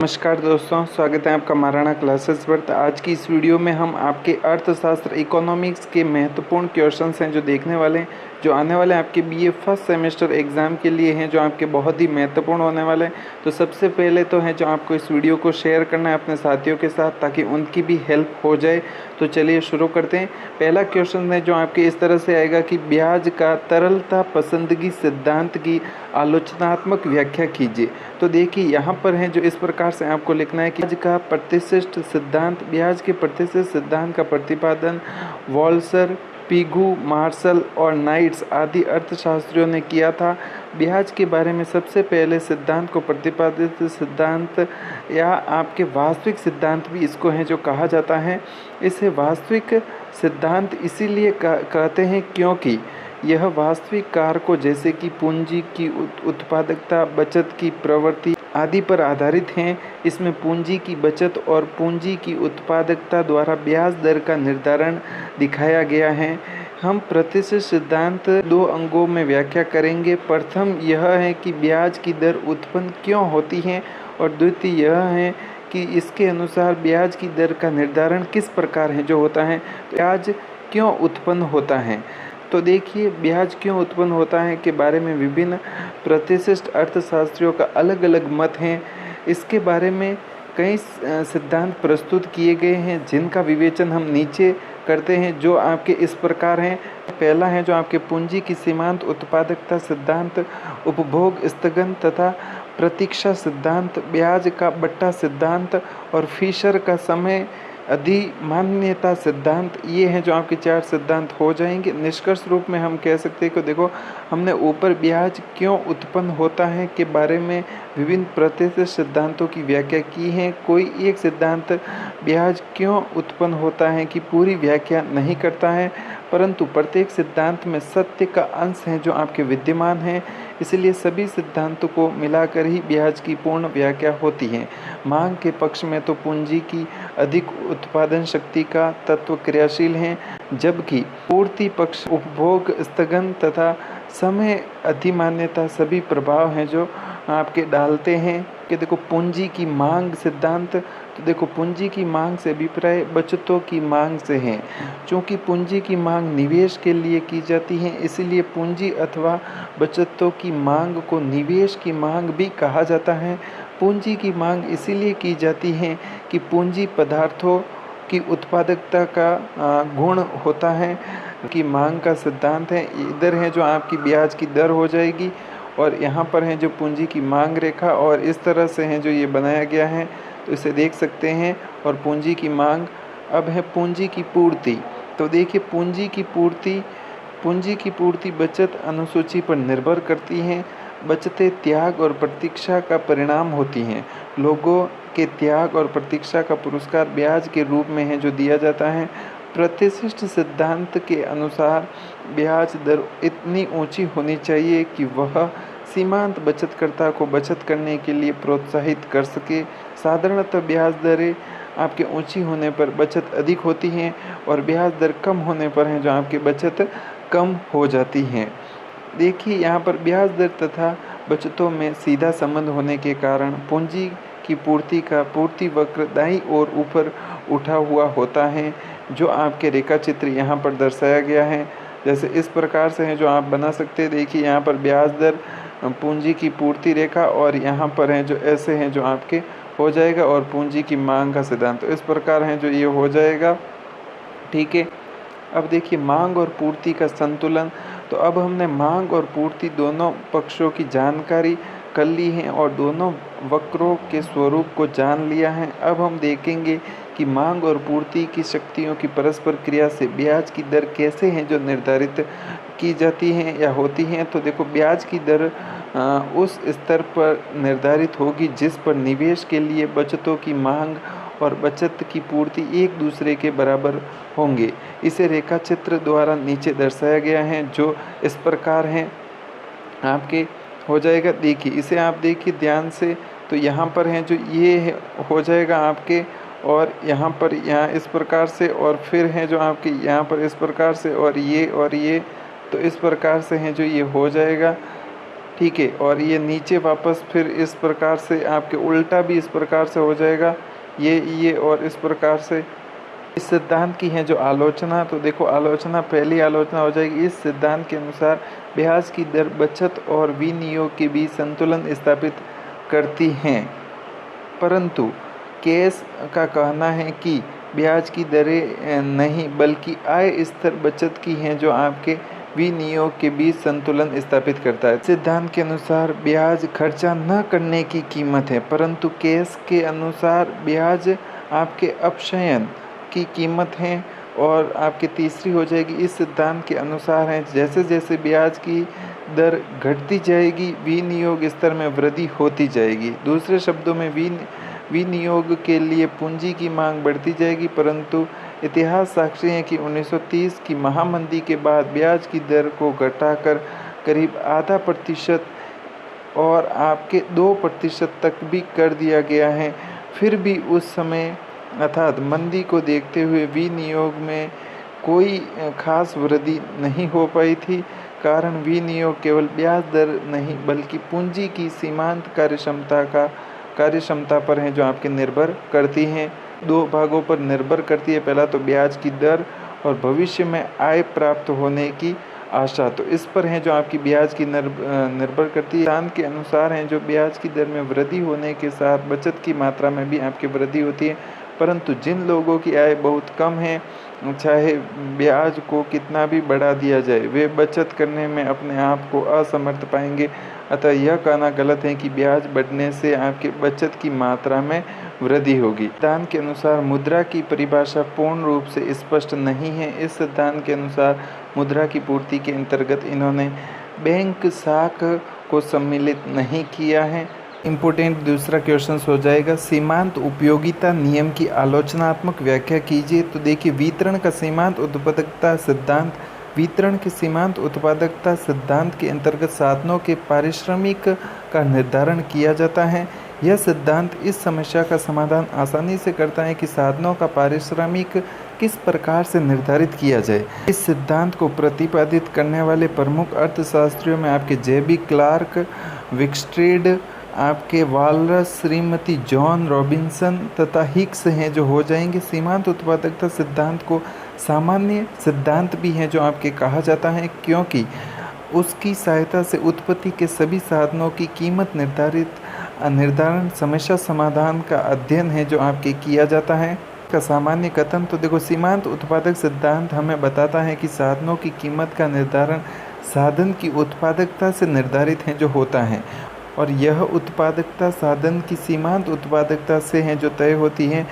नमस्कार दोस्तों, स्वागत है आपका महाराणा क्लासेस पर। तो आज की इस वीडियो में हम आपके अर्थशास्त्र इकोनॉमिक्स के महत्वपूर्ण क्वेश्चंस हैं जो देखने वाले हैं, जो आने वाले आपके बीए फर्स्ट सेमेस्टर एग्ज़ाम के लिए हैं, जो आपके बहुत ही महत्वपूर्ण होने वाले हैं। तो सबसे पहले तो है जो आपको इस वीडियो को शेयर करना है अपने साथियों के साथ, ताकि उनकी भी हेल्प हो जाए। तो चलिए शुरू करते हैं। पहला क्वेश्चन है जो आपके इस तरह से आएगा कि ब्याज का तरलता पसंदगी सिद्धांत की आलोचनात्मक व्याख्या कीजिए। तो देखिए यहाँ पर है जो इस प्रकार से आपको लिखना है कि ब्याज का प्रतिशिष्ट सिद्धांत, ब्याज के प्रतिशिष्ट सिद्धांत का प्रतिपादन वॉल्सर, पिगू, मार्शल और नाइट्स आदि अर्थशास्त्रियों ने किया था। ब्याज के बारे में सबसे पहले सिद्धांत को प्रतिपादित सिद्धांत या आपके वास्तविक सिद्धांत भी इसको है जो कहा जाता है। इसे वास्तविक सिद्धांत इसीलिए कहते हैं क्योंकि यह वास्तविक कारकों जैसे कि पूंजी की उत्पादकता, बचत की प्रवृत्ति आदि पर आधारित हैं। इसमें पूंजी की बचत और पूंजी की उत्पादकता द्वारा ब्याज दर का निर्धारण दिखाया गया है। हम प्रतिशत सिद्धांत दो अंगों में व्याख्या करेंगे। प्रथम यह है कि ब्याज की दर उत्पन्न क्यों होती है, और द्वितीय यह है कि इसके अनुसार ब्याज की दर का निर्धारण किस प्रकार है जो होता है। ब्याज क्यों उत्पन्न होता है, तो देखिए ब्याज क्यों उत्पन्न होता है के बारे में विभिन्न प्रतिष्ठित अर्थशास्त्रियों का अलग अलग मत हैं। इसके बारे में कई सिद्धांत प्रस्तुत किए गए हैं, जिनका विवेचन हम नीचे करते हैं, जो आपके इस प्रकार हैं। पहला है जो आपके पूंजी की सीमांत उत्पादकता सिद्धांत, उपभोग स्थगन तथा प्रतीक्षा सिद्धांत, ब्याज का बट्टा सिद्धांत और फिशर का समय अधिमान्यता सिद्धांत। ये हैं जो आपके चार सिद्धांत हो जाएंगे। निष्कर्ष रूप में हम कह सकते हैं कि देखो, हमने ऊपर ब्याज क्यों उत्पन्न होता है के बारे में विभिन्न प्रतिष्ठित सिद्धांतों की व्याख्या की है। कोई एक सिद्धांत ब्याज क्यों उत्पन्न होता है की पूरी व्याख्या नहीं करता है, परंतु प्रत्येक सिद्धांत में सत्य का अंश है जो आपके विद्यमान है। इसलिए सभी सिद्धांतों को मिलाकर ही ब्याज की पूर्ण व्याख्या होती है। मांग के पक्ष में तो पूंजी की अधिक उत्पादन शक्ति का तत्व क्रियाशील है, जबकि पूर्ति पक्ष उपभोग स्थगन तथा समय अधिमान्यता सभी प्रभाव हैं जो आपके डालते हैं। कि देखो पूंजी की मांग सिद्धांत, तो देखो पूंजी की मांग से अभिप्राय बचतों की मांग से है। चूँकि पूंजी की मांग निवेश के लिए की जाती है, इसलिए पूंजी अथवा बचतों की मांग को निवेश की मांग भी कहा जाता है। पूंजी की मांग इसीलिए की जाती है कि पूंजी पदार्थों की उत्पादकता का गुण होता है। कि मांग का सिद्धांत है, इधर है जो आपकी ब्याज की दर हो जाएगी, और यहाँ पर है जो पूंजी की मांग रेखा, और इस तरह से है जो ये बनाया गया है, तो इसे देख सकते हैं। और पूंजी की मांग, अब है पूंजी की पूर्ति। तो देखिए पूंजी की पूर्ति बचत अनुसूची पर निर्भर करती हैं। बचतें त्याग और प्रतीक्षा का परिणाम होती हैं। लोगों के त्याग और प्रतीक्षा का पुरस्कार ब्याज के रूप में है जो दिया जाता है। प्रतिष्ठित सिद्धांत के अनुसार ब्याज दर इतनी ऊंची होनी चाहिए कि वह सीमांत बचतकर्ता को बचत करने के लिए प्रोत्साहित कर सके। साधारणतः ब्याज दरें आपके ऊंची होने पर बचत अधिक होती हैं, और ब्याज दर कम होने पर है जो आपकी बचत कम हो जाती हैं। देखिए यहाँ पर ब्याज दर तथा बचतों में सीधा संबंध होने के कारण पूंजी की पूर्ति का पूर्ति वक्र दाईं ओर ऊपर उठा हुआ होता है, जो आपके रेखा चित्र यहाँ पर दर्शाया गया है। जैसे इस प्रकार से है जो आप बना सकते हैं। देखिए यहाँ पर ब्याज दर, पूंजी की पूर्ति रेखा, और यहाँ पर है जो ऐसे हैं जो आपके हो जाएगा, और पूंजी की मांग का सिद्धांत, तो इस प्रकार है जो ये हो जाएगा। ठीक है, अब देखिए मांग और पूर्ति का संतुलन। तो अब हमने मांग और पूर्ति दोनों पक्षों की जानकारी कर ली है, और दोनों वक्रों के स्वरूप को जान लिया है। अब हम देखेंगे कि मांग और पूर्ति की शक्तियों की परस्पर क्रिया से ब्याज की दर कैसे है जो निर्धारित की जाती हैं या होती हैं। तो देखो ब्याज की दर उस स्तर पर निर्धारित होगी जिस पर निवेश के लिए बचतों की मांग और बचत की पूर्ति एक दूसरे के बराबर होंगे। इसे रेखा चित्र द्वारा नीचे दर्शाया गया है, जो इस प्रकार है आपके हो जाएगा। देखिए इसे आप देखिए ध्यान से, तो यहाँ पर है जो ये हो जाएगा आपके, और यहाँ पर यहाँ इस प्रकार से, और फिर है जो आपके यहाँ पर इस प्रकार से, और ये, तो इस प्रकार से है जो ये हो जाएगा। ठीक है। और ये नीचे वापस फिर इस प्रकार से आपके उल्टा भी इस प्रकार से हो जाएगा, ये और इस प्रकार से। इस सिद्धांत की है जो आलोचना, तो देखो आलोचना, पहली आलोचना हो जाएगी, इस सिद्धांत के अनुसार ब्याज की दर बचत और विनियोग के बीच संतुलन स्थापित करती हैं, परंतु केस का कहना है कि ब्याज की दरें नहीं बल्कि आय स्तर बचत की हैं जो आपके विनियोग के बीच संतुलन स्थापित करता है। सिद्धांत के अनुसार ब्याज खर्चा न करने की कीमत है, परंतु केस के अनुसार ब्याज आपके अपशयन की कीमत है। और आपकी तीसरी हो जाएगी, इस सिद्धांत के अनुसार है जैसे जैसे ब्याज की दर घटती जाएगी विनियोग स्तर में वृद्धि होती जाएगी। दूसरे शब्दों में विनियोग के लिए पूंजी की मांग बढ़ती जाएगी, परंतु इतिहास साक्षी है कि 1930 की महामंदी के बाद ब्याज की दर को घटाकर करीब आधा प्रतिशत और आपके 2% तक भी कर दिया गया है। फिर भी उस समय अर्थात मंदी को देखते हुए विनियोग में कोई खास वृद्धि नहीं हो पाई थी। कारण विनियोग केवल ब्याज दर नहीं बल्कि पूंजी की सीमांत कार्यक्षमता पर है जो आपके निर्भर करती हैं। दो भागों पर निर्भर करती है, पहला तो ब्याज की दर और भविष्य में आय प्राप्त होने की आशा, तो इस पर है जो आपकी ब्याज की निर्भर करती है। सिद्धांत के अनुसार है जो ब्याज की दर में वृद्धि होने के साथ बचत की मात्रा में भी आपकी वृद्धि होती है, परंतु जिन लोगों की आय बहुत कम है, चाहे ब्याज को कितना भी बढ़ा दिया जाए, वे बचत करने में अपने आप को असमर्थ पाएंगे। अतः यह कहना गलत है कि ब्याज बढ़ने से आपकी बचत की मात्रा में वृद्धि होगी। सिद्धांत के अनुसार मुद्रा की परिभाषा पूर्ण रूप से स्पष्ट नहीं है। इस सिद्धांत के अनुसार मुद्रा की पूर्ति के अंतर्गत इन्होंने बैंक साख को सम्मिलित नहीं किया है। इम्पोर्टेंट दूसरा क्वेश्चन हो जाएगा, सीमांत उपयोगिता नियम की आलोचनात्मक व्याख्या कीजिए। तो देखिए, वितरण का सीमांत उत्पादकता सिद्धांत, वितरण के सीमांत उत्पादकता सिद्धांत के अंतर्गत साधनों के पारिश्रमिक का निर्धारण किया जाता है। यह सिद्धांत इस समस्या का समाधान आसानी से करता है कि साधनों का पारिश्रमिक किस प्रकार से निर्धारित किया जाए। इस सिद्धांत को प्रतिपादित करने वाले प्रमुख अर्थशास्त्रियों में आपके जेबी क्लार्क, विक्स्ट्रेड, आपके वालरस, श्रीमती जॉन रॉबिन्सन तथा हिक्स हैं जो हो जाएंगे। सीमांत उत्पादकता सिद्धांत को सामान्य सिद्धांत भी है जो आपके कहा जाता है, क्योंकि उसकी सहायता से उत्पत्ति के सभी साधनों की कीमत निर्धारण समस्या समाधान का अध्ययन है जो आपके किया जाता है। का सामान्य कथन, तो देखो, सीमांत उत्पादक सिद्धांत हमें बताता है कि साधनों की कीमत का निर्धारण साधन की उत्पादकता से निर्धारित है जो होता है, और यह उत्पादकता साधन की सीमांत उत्पादकता से है जो तय होती है।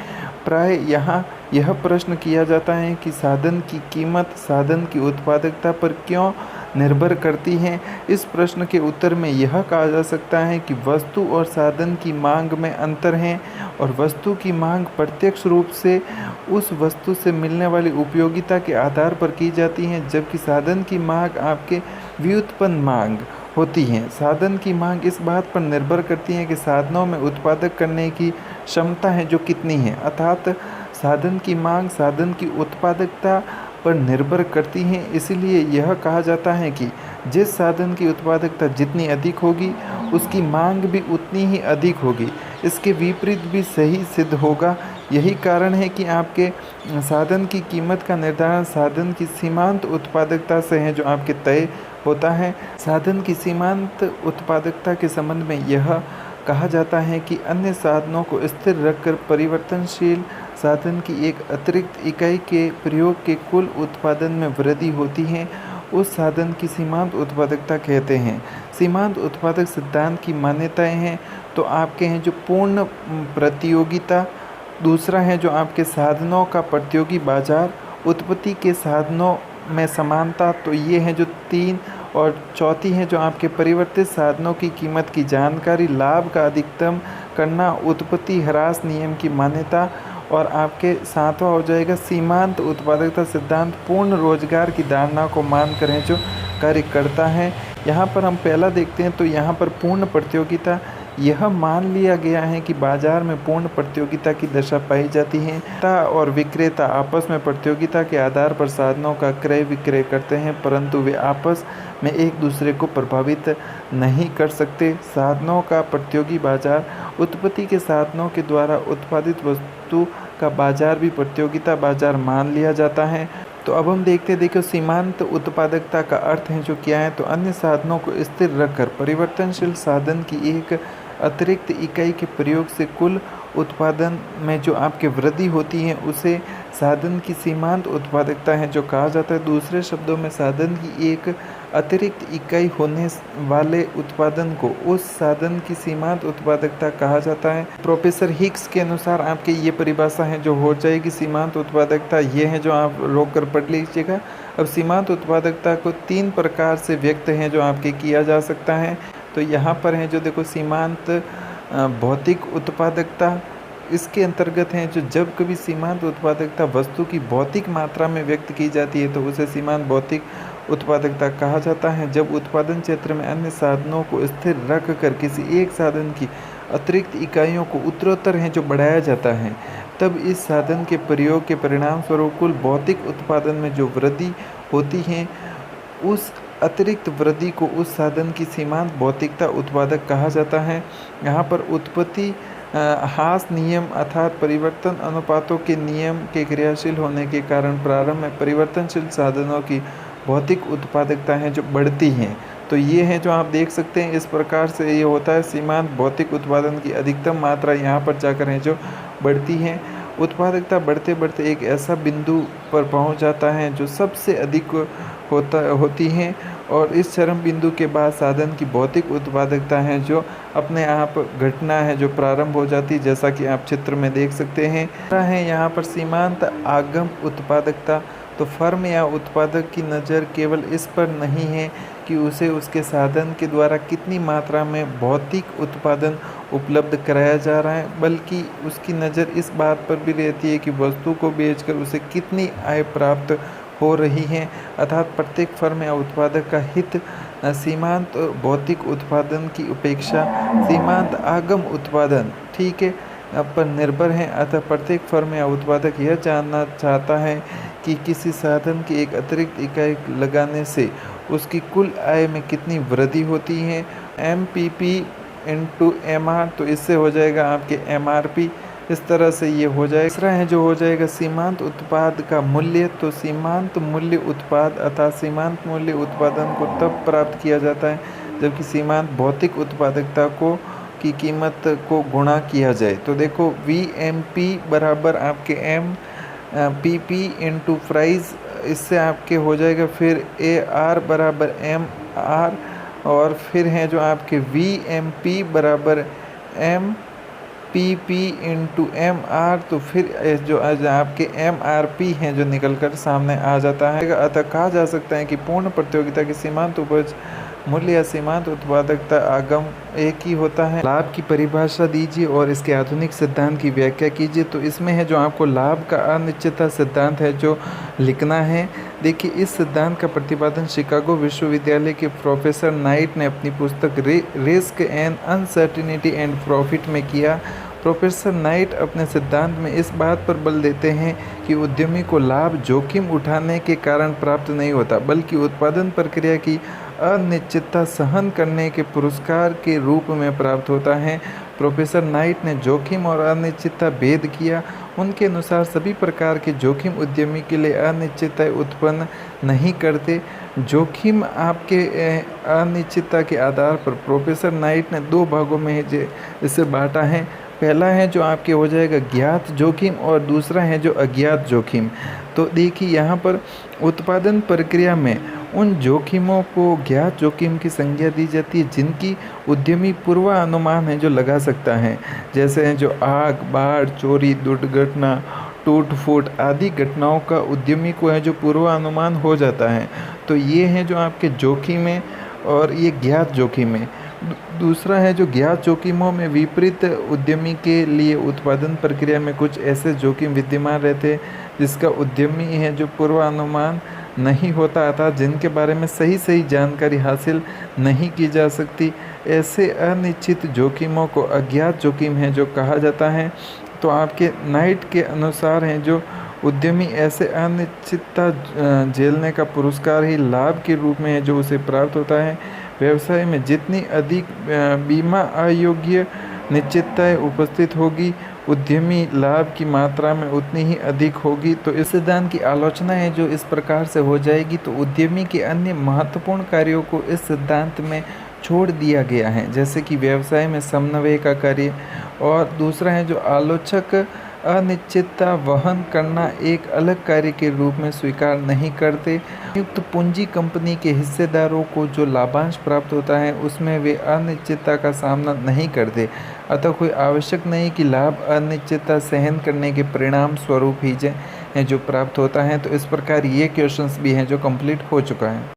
प्राय यहाँ यह प्रश्न किया जाता है कि साधन की कीमत साधन की उत्पादकता पर क्यों निर्भर करती है। इस प्रश्न के उत्तर में यह कहा जा सकता है कि वस्तु और साधन की मांग में अंतर है, और वस्तु की मांग प्रत्यक्ष रूप से उस वस्तु से मिलने वाली उपयोगिता के आधार पर की जाती है, जबकि साधन की मांग आपके व्युत्पन्न मांग होती हैं। साधन की मांग इस बात पर निर्भर करती है कि साधनों में उत्पादक करने की क्षमता है जो कितनी है, अर्थात साधन की मांग साधन की उत्पादकता पर निर्भर करती है। इसलिए यह कहा जाता है कि जिस साधन की उत्पादकता जितनी अधिक होगी उसकी मांग भी उतनी ही अधिक होगी। इसके विपरीत भी सही सिद्ध होगा। यही कारण है कि आपके साधन की कीमत का निर्धारण साधन की सीमांत उत्पादकता से है जो आपके तय होता है। साधन की सीमांत उत्पादकता के संबंध में यह कहा जाता है कि अन्य साधनों को स्थिर रखकर परिवर्तनशील साधन की एक अतिरिक्त इकाई के प्रयोग के कुल उत्पादन में वृद्धि होती है, उस साधन की सीमांत उत्पादकता कहते हैं। सीमांत उत्पादक सिद्धांत की मान्यताएं हैं तो आपके हैं जो पूर्ण प्रतियोगिता, दूसरा है जो आपके साधनों का प्रतियोगी बाजार, उत्पत्ति के साधनों में समानता, तो ये हैं जो 3, और चौथी है जो आपके परिवर्तित साधनों की कीमत की जानकारी, लाभ का अधिकतम करना, उत्पत्ति ह्रास नियम की मान्यता, और आपके 7वां हो जाएगा सीमांत उत्पादकता सिद्धांत पूर्ण रोजगार की धारणा को मानकर है जो कार्य करता है। यहाँ पर हम पहला देखते हैं तो यहाँ पर पूर्ण प्रतियोगिता, यह मान लिया गया है कि बाजार में पूर्ण प्रतियोगिता की दशा पाई जाती है। क्रेता और विक्रेता आपस में प्रतियोगिता के आधार पर साधनों का क्रय विक्रय करते हैं, परंतु वे आपस में एक दूसरे को प्रभावित नहीं कर सकते। साधनों का प्रतियोगी बाजार उत्पत्ति के साधनों के द्वारा उत्पादित वस्तु का बाजार भी प्रतियोगिता बाजार मान लिया जाता है। तो अब हम देखो सीमांत उत्पादकता का अर्थ है जो क्या है। तो अन्य साधनों को स्थिर रखकर परिवर्तनशील साधन की एक अतिरिक्त इकाई के प्रयोग से कुल उत्पादन में जो आपके वृद्धि होती है उसे साधन की सीमांत उत्पादकता है जो कहा जाता है। दूसरे शब्दों में साधन की एक अतिरिक्त इकाई होने वाले उत्पादन को उस साधन की सीमांत उत्पादकता कहा जाता है। प्रोफेसर हिक्स के अनुसार आपके ये परिभाषा है जो हो जाएगी सीमांत उत्पादकता। ये है जो आप रोक कर पढ़ लीजिएगा। अब सीमांत उत्पादकता को 3 प्रकार से व्यक्त है जो आपके किया जा सकता है। तो यहाँ पर है जो देखो सीमांत भौतिक उत्पादकता, इसके अंतर्गत है जो जब कभी सीमांत उत्पादकता वस्तु की भौतिक मात्रा में व्यक्त की जाती है तो उसे सीमांत भौतिक उत्पादकता कहा जाता है। जब उत्पादन क्षेत्र में अन्य साधनों को स्थिर रख कर किसी एक साधन की अतिरिक्त इकाइयों को उत्तरोत्तर है जो बढ़ाया जाता है, तब इस साधन के प्रयोग के परिणाम स्वरूप कुल भौतिक उत्पादन में जो वृद्धि होती है उस अतिरिक्त वृद्धि को उस साधन की सीमांत भौतिकता उत्पादक कहा जाता है। यहाँ पर उत्पत्ति हास नियम अर्थात परिवर्तन अनुपातों के नियम के क्रियाशील होने के कारण प्रारंभ में परिवर्तनशील साधनों की भौतिक उत्पादकता है जो बढ़ती हैं। तो ये है जो आप देख सकते हैं, इस प्रकार से ये होता है। सीमांत भौतिक उत्पादन की अधिकतम मात्रा यहाँ पर जाकर है जो बढ़ती है। उत्पादकता बढ़ते बढ़ते एक ऐसा बिंदु पर पहुँच जाता है जो सबसे अधिक होती है और इस चरम बिंदु के बाद साधन की भौतिक उत्पादकता है जो अपने आप घटना है जो प्रारंभ हो जाती है, जैसा कि आप चित्र में देख सकते हैं। यहाँ पर सीमांत आगम उत्पादकता। तो फर्म या उत्पादक की नज़र केवल इस पर नहीं है कि उसे उसके साधन के द्वारा कितनी मात्रा में भौतिक उत्पादन उपलब्ध कराया जा रहा है, बल्कि उसकी नज़र इस बात पर भी रहती है कि वस्तु को बेचकर उसे कितनी आय प्राप्त हो रही है। अर्थात प्रत्येक फर्म या उत्पादक का हित सीमांत भौतिक उत्पादन की उपेक्षा सीमांत आगम उत्पादन ठीक है पर निर्भर है। अतः प्रत्येक फर्म या उत्पादक यह जानना चाहता है कि किसी साधन की एक अतिरिक्त इकाई लगाने से उसकी कुल आय में कितनी वृद्धि होती है। MPP इंटू MR, तो इससे हो जाएगा आपके MRP। इस तरह से ये हो जाएगा। तीसरा है जो हो जाएगा सीमांत उत्पाद का मूल्य। तो सीमांत मूल्य उत्पाद अर्थात सीमांत मूल्य उत्पादन को तब प्राप्त किया जाता है जबकि सीमांत भौतिक उत्पादकता को की कीमत को गुणा किया जाए। तो देखो VMP बराबर आपके MPP इंटू प्राइस, इससे आपके हो जाएगा फिर AR बराबर MR और फिर है जो आपके VMP बराबर MPP इंटू MR। तो फिर जो आपके MRP हैं जो निकल कर सामने आ जाता है। अतः कहा जा सकता है कि पूर्ण प्रतियोगिता की सीमांत उपज मूल्य या सीमांत उत्पादकता आगम एक ही होता है। लाभ की परिभाषा दीजिए और इसके आधुनिक सिद्धांत की व्याख्या कीजिए। तो इसमें है जो आपको लाभ का अनिश्चितता सिद्धांत है जो लिखना है। देखिए इस सिद्धांत का प्रतिपादन शिकागो विश्वविद्यालय के प्रोफेसर नाइट ने अपनी पुस्तक risk and uncertainty and profit में किया। प्रोफेसर नाइट अपने सिद्धांत में इस बात पर बल देते हैं कि उद्यमी को लाभ जोखिम उठाने के कारण प्राप्त नहीं होता, बल्कि उत्पादन प्रक्रिया की अनिश्चितता सहन करने के पुरस्कार के रूप में प्राप्त होता है। प्रोफेसर नाइट ने जोखिम और अनिश्चितता भेद किया। उनके अनुसार सभी प्रकार के जोखिम उद्यमी के लिए अनिश्चितता उत्पन्न नहीं करते। जोखिम आपके अनिश्चितता के आधार पर प्रोफेसर नाइट ने 2 भागों में इसे बांटा है। पहला है जो आपके हो जाएगा ज्ञात जोखिम और दूसरा है जो अज्ञात जोखिम। तो देखिए यहाँ पर उत्पादन प्रक्रिया में उन जोखिमों को ज्ञात जोखिम की संज्ञा दी जाती है जिनकी उद्यमी पूर्वानुमान है जो लगा सकता है, जैसे हैं जो आग, बाढ़, चोरी, दुर्घटना, टूट फूट आदि घटनाओं का उद्यमी को है जो पूर्वानुमान हो जाता है। तो ये हैं जो आपके जोखिम है और ये ज्ञात जोखिम है। दूसरा है जो ज्ञात जोखिमों में विपरीत उद्यमी के लिए उत्पादन प्रक्रिया में कुछ ऐसे जोखिम विद्यमान रहते हैं जिसका उद्यमी है जो पूर्वानुमान नहीं होता, अर्थात जिनके बारे में सही जानकारी हासिल नहीं की जा सकती। ऐसे अनिश्चित जोखिमों को अज्ञात जोखिम है जो कहा जाता है। तो आपके नाइट के अनुसार हैं जो उद्यमी ऐसे अनिश्चितता झेलने का पुरस्कार ही लाभ के रूप में है जो उसे प्राप्त होता है। व्यवसाय में जितनी अधिक बीमा अयोग्य निश्चितताएं उपस्थित होगी, उद्यमी लाभ की मात्रा में उतनी ही अधिक होगी। तो इस सिद्धांत की आलोचना है जो इस प्रकार से हो जाएगी। तो उद्यमी के अन्य महत्वपूर्ण कार्यों को इस सिद्धांत में छोड़ दिया गया है, जैसे कि व्यवसाय में समन्वय का कार्य, और दूसरा है जो आलोचक अनिश्चितता वहन करना एक अलग कार्य के रूप में स्वीकार नहीं करते। संयुक्त पूंजी कंपनी के हिस्सेदारों को जो लाभांश प्राप्त होता है उसमें वे अनिश्चितता का सामना नहीं करते, अतः कोई आवश्यक नहीं कि लाभ अनिश्चितता सहन करने के परिणाम स्वरूप ही है जो प्राप्त होता है। तो इस प्रकार ये क्वेश्चंस भी हैं जो कंप्लीट हो चुका है।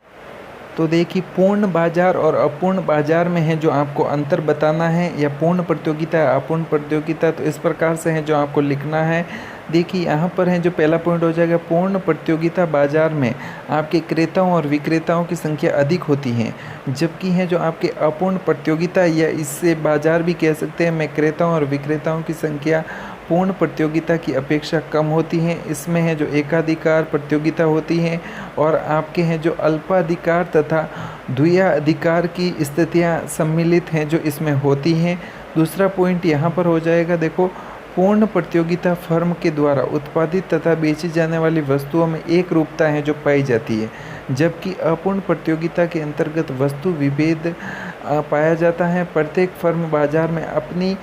तो देखिए, पूर्ण बाजार और अपूर्ण बाजार में है जो आपको अंतर बताना है, या पूर्ण प्रतियोगिता अपूर्ण प्रतियोगिता। तो इस प्रकार से है जो आपको लिखना है। देखिए यहाँ पर है जो पहला पॉइंट हो जाएगा, पूर्ण प्रतियोगिता बाजार में आपके क्रेताओं और विक्रेताओं की संख्या अधिक होती है, जबकि है जो आपके अपूर्ण प्रतियोगिता, या इससे बाजार भी कह सकते हैं, में क्रेताओं और विक्रेताओं की संख्या पूर्ण प्रतियोगिता की अपेक्षा कम होती है। इसमें है जो एकाधिकार प्रतियोगिता होती है, और आपके हैं जो अल्पाधिकार तथा द्वियाधिकार की स्थितियां सम्मिलित हैं जो इसमें होती हैं। दूसरा पॉइंट यहाँ पर हो जाएगा, देखो, पूर्ण प्रतियोगिता फर्म के द्वारा उत्पादित तथा बेची जाने वाली वस्तुओं में एक रूपता है जो पाई जाती है, जबकि अपूर्ण प्रतियोगिता के अंतर्गत वस्तु विभेद पाया जाता है। प्रत्येक फर्म बाजार में अपनी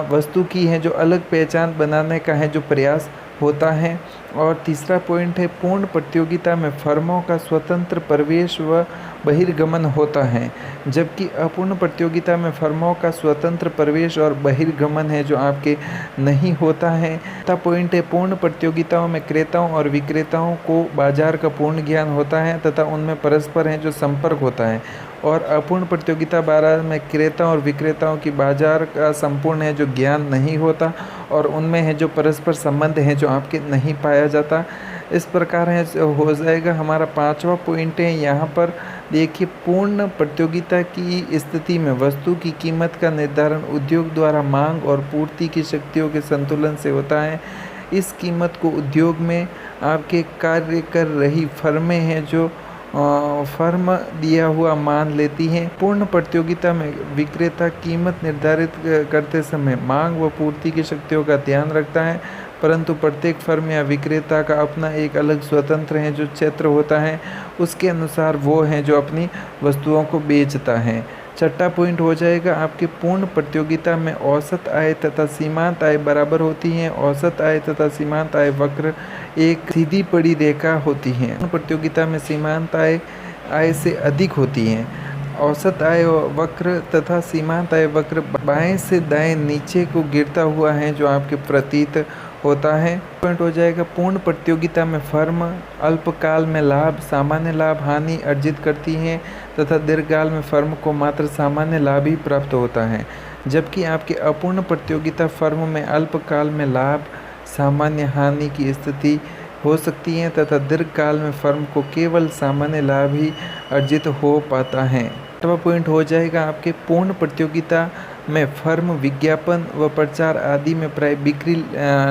वस्तु की है जो अलग पहचान बनाने का है जो प्रयास होता है। और तीसरा पॉइंट है, पूर्ण प्रतियोगिता में फर्मों का स्वतंत्र प्रवेश व बहिर्गमन होता है, जबकि अपूर्ण प्रतियोगिता में फर्मों का स्वतंत्र प्रवेश और बहिर्गमन है जो आपके नहीं होता है। चौथा पॉइंट है, पूर्ण प्रतियोगिताओं में क्रेताओं और विक्रेताओं को बाजार का पूर्ण ज्ञान होता है तथा उनमें परस्पर है जो संपर्क होता है, और अपूर्ण प्रतियोगिता बाजार में क्रेताओं और विक्रेताओं की बाजार का संपूर्ण है जो ज्ञान नहीं होता, और उनमें है जो परस्पर संबंध है जो आपके नहीं पाया जाता। इस प्रकार है हो जाएगा हमारा पांचवा पॉइंट है। यहाँ पर देखिए, पूर्ण प्रतियोगिता की स्थिति में वस्तु की कीमत का निर्धारण उद्योग द्वारा मांग और पूर्ति की शक्तियों के संतुलन से होता है। इस कीमत को उद्योग में आपके कार्य कर रही फर्में हैं जो फर्म दिया हुआ मान लेती हैं। पूर्ण प्रतियोगिता में विक्रेता कीमत निर्धारित करते समय मांग व पूर्ति की शक्तियों का ध्यान रखता है, परंतु प्रत्येक फर्म या विक्रेता का अपना एक अलग स्वतंत्र है जो क्षेत्र होता है, उसके अनुसार वो है जो अपनी वस्तुओं को बेचता है। छठा पॉइंट हो जाएगा आपके, पूर्ण प्रतियोगिता में औसत आय तथा सीमांत आय बराबर होती हैं। औसत आय तथा सीमांत आय वक्र एक सीधी पड़ी रेखा होती हैं। पूर्ण प्रतियोगिता में सीमांत आय से अधिक होती हैं। औसत आय वक्र तथा सीमांत आय वक्र बाएं से दाएं नीचे को गिरता हुआ है जो आपके प्रतीत होता है। पॉइंट हो जाएगा, पूर्ण प्रतियोगिता में फर्म अल्पकाल में लाभ, सामान्य लाभ, हानि अर्जित करती हैं तथा दीर्घकाल में फर्म को मात्र सामान्य लाभ ही प्राप्त होता है, जबकि आपके अपूर्ण प्रतियोगिता फर्म में अल्पकाल में लाभ, सामान्य हानि की स्थिति हो सकती है तथा दीर्घकाल में फर्म को केवल सामान्य लाभ ही अर्जित हो पाता है। आठवां पॉइंट हो जाएगा आपके, पूर्ण प्रतियोगिता में फर्म विज्ञापन व प्रचार आदि में प्राय बिक्री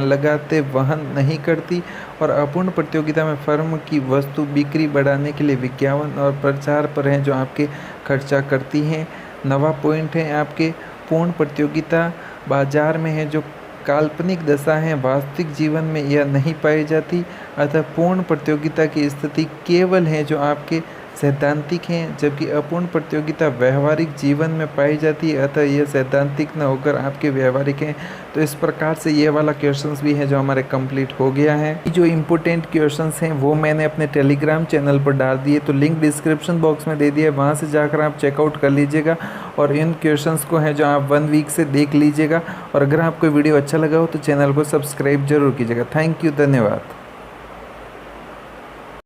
लगाते वहन नहीं करती, और अपूर्ण प्रतियोगिता में फर्म की वस्तु बिक्री बढ़ाने के लिए विज्ञापन और प्रचार पर है जो आपके खर्चा करती हैं। नवा पॉइंट है आपके, पूर्ण प्रतियोगिता बाजार में है जो काल्पनिक दशा है, वास्तविक जीवन में यह नहीं पाई जाती, अतः पूर्ण प्रतियोगिता की स्थिति केवल है जो आपके सैद्धांतिक हैं, जबकि अपूर्ण प्रतियोगिता व्यवहारिक जीवन में पाई जाती है, अतः यह सैद्धांतिक न होकर आपके व्यवहारिक हैं। तो इस प्रकार से ये वाला क्वेश्चंस भी है जो हमारे कंप्लीट हो गया है। जो इम्पोर्टेंट क्वेश्चंस हैं वो मैंने अपने टेलीग्राम चैनल पर डाल दिए, तो लिंक डिस्क्रिप्शन बॉक्स में दे दिया है, वहाँ से जाकर आप चेकआउट कर लीजिएगा, और इन क्वेश्चंस को है जो आप 1 वीक से देख लीजिएगा। और अगर आपको वीडियो अच्छा लगा हो तो चैनल को सब्सक्राइब जरूर कीजिएगा। थैंक यू, धन्यवाद।